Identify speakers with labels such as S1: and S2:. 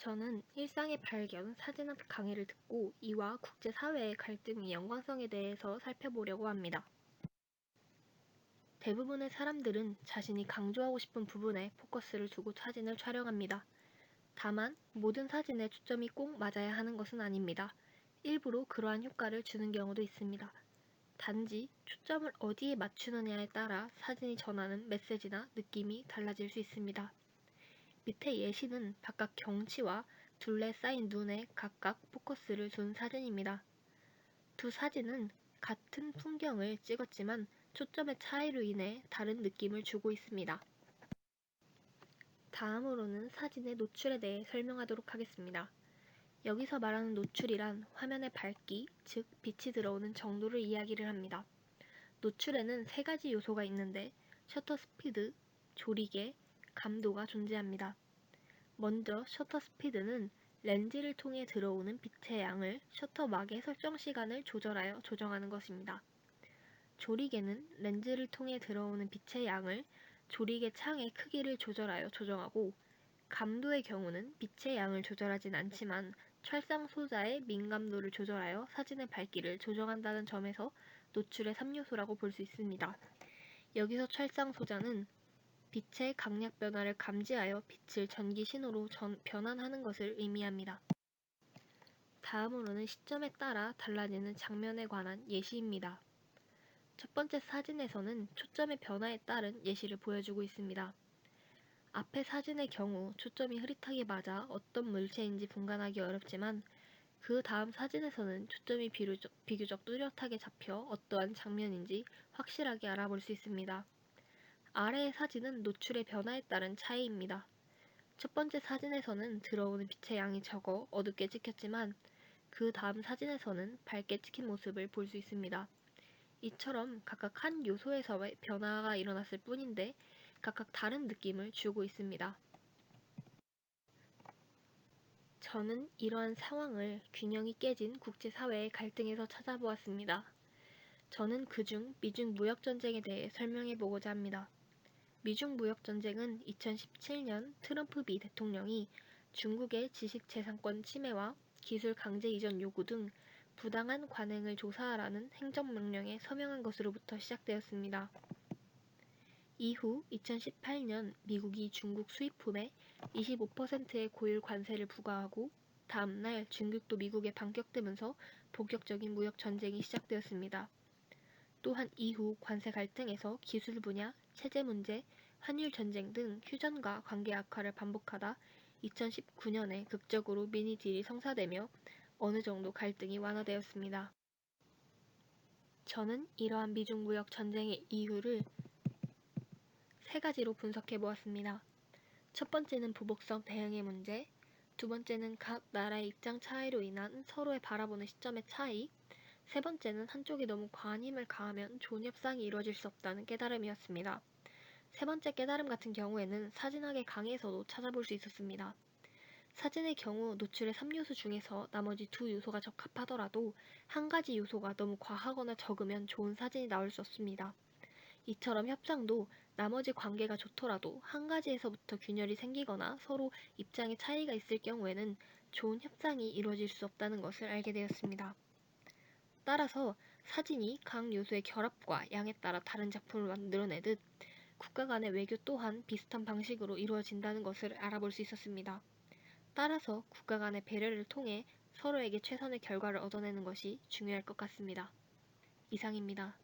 S1: 저는 일상의 발견, 사진학 강의를 듣고 이와 국제사회의 갈등의 연관성에 대해서 살펴보려고 합니다. 대부분의 사람들은 자신이 강조하고 싶은 부분에 포커스를 두고 사진을 촬영합니다. 다만 모든 사진에 초점이 꼭 맞아야 하는 것은 아닙니다. 일부러 그러한 효과를 주는 경우도 있습니다. 단지 초점을 어디에 맞추느냐에 따라 사진이 전하는 메시지나 느낌이 달라질 수 있습니다. 밑에 예시는 바깥 경치와 둘레싸인 눈에 각각 포커스를 둔 사진입니다. 두 사진은 같은 풍경을 찍었지만 초점의 차이로 인해 다른 느낌을 주고 있습니다. 다음으로는 사진의 노출에 대해 설명하도록 하겠습니다. 여기서 말하는 노출이란 화면의 밝기, 즉 빛이 들어오는 정도를 이야기를 합니다. 노출에는 세 가지 요소가 있는데 셔터 스피드, 조리개, 감도가 존재합니다. 먼저 셔터 스피드는 렌즈를 통해 들어오는 빛의 양을 셔터막의 설정 시간을 조절하여 조정하는 것입니다. 조리개는 렌즈를 통해 들어오는 빛의 양을 조리개 창의 크기를 조절하여 조정하고, 감도의 경우는 빛의 양을 조절하진 않지만 촬상 소자의 민감도를 조절하여 사진의 밝기를 조정한다는 점에서 노출의 3요소라고 볼 수 있습니다. 여기서 촬상 소자는 빛의 강약 변화를 감지하여 빛을 전기 신호로 변환하는 것을 의미합니다. 다음으로는 시점에 따라 달라지는 장면에 관한 예시입니다. 첫 번째 사진에서는 초점의 변화에 따른 예시를 보여주고 있습니다. 앞의 사진의 경우 초점이 흐릿하게 맞아 어떤 물체인지 분간하기 어렵지만, 그 다음 사진에서는 초점이 비교적 뚜렷하게 잡혀 어떠한 장면인지 확실하게 알아볼 수 있습니다. 아래의 사진은 노출의 변화에 따른 차이입니다. 첫 번째 사진에서는 들어오는 빛의 양이 적어 어둡게 찍혔지만, 그 다음 사진에서는 밝게 찍힌 모습을 볼 수 있습니다. 이처럼 각각 한 요소에서의 변화가 일어났을 뿐인데 각각 다른 느낌을 주고 있습니다. 저는 이러한 상황을 균형이 깨진 국제사회의 갈등에서 찾아보았습니다. 저는 그중 미중 무역전쟁에 대해 설명해보고자 합니다. 미중 무역전쟁은 2017년 트럼프 미 대통령이 중국의 지식재산권 침해와 기술 강제 이전 요구 등 부당한 관행을 조사하라는 행정명령에 서명한 것으로부터 시작되었습니다. 이후 2018년 미국이 중국 수입품에 25%의 고율 관세를 부과하고, 다음날 중국도 미국에 반격되면서 본격적인 무역 전쟁이 시작되었습니다. 또한 이후 관세 갈등에서 기술 분야, 체제 문제, 환율 전쟁 등 휴전과 관계 악화를 반복하다 2019년에 극적으로 미니 딜이 성사되며 어느 정도 갈등이 완화되었습니다. 저는 이러한 미중 무역 전쟁의 이유를 세 가지로 분석해 보았습니다. 첫 번째는 보복성 대응의 문제, 두 번째는 각 나라의 입장 차이로 인한 서로의 바라보는 시점의 차이, 세 번째는 한쪽이 너무 관임을 가하면 좋은 협상이 이루어질 수 없다는 깨달음이었습니다. 세 번째 깨달음 같은 경우에는 사진학의 강의에서도 찾아볼 수 있었습니다. 사진의 경우 노출의 3요소 중에서 나머지 두 요소가 적합하더라도 한 가지 요소가 너무 과하거나 적으면 좋은 사진이 나올 수 없습니다. 이처럼 협상도 나머지 관계가 좋더라도 한 가지에서부터 균열이 생기거나 서로 입장의 차이가 있을 경우에는 좋은 협상이 이루어질 수 없다는 것을 알게 되었습니다. 따라서 사진이 각 요소의 결합과 양에 따라 다른 작품을 만들어내듯 국가 간의 외교 또한 비슷한 방식으로 이루어진다는 것을 알아볼 수 있었습니다. 따라서 국가 간의 배려를 통해 서로에게 최선의 결과를 얻어내는 것이 중요할 것 같습니다. 이상입니다.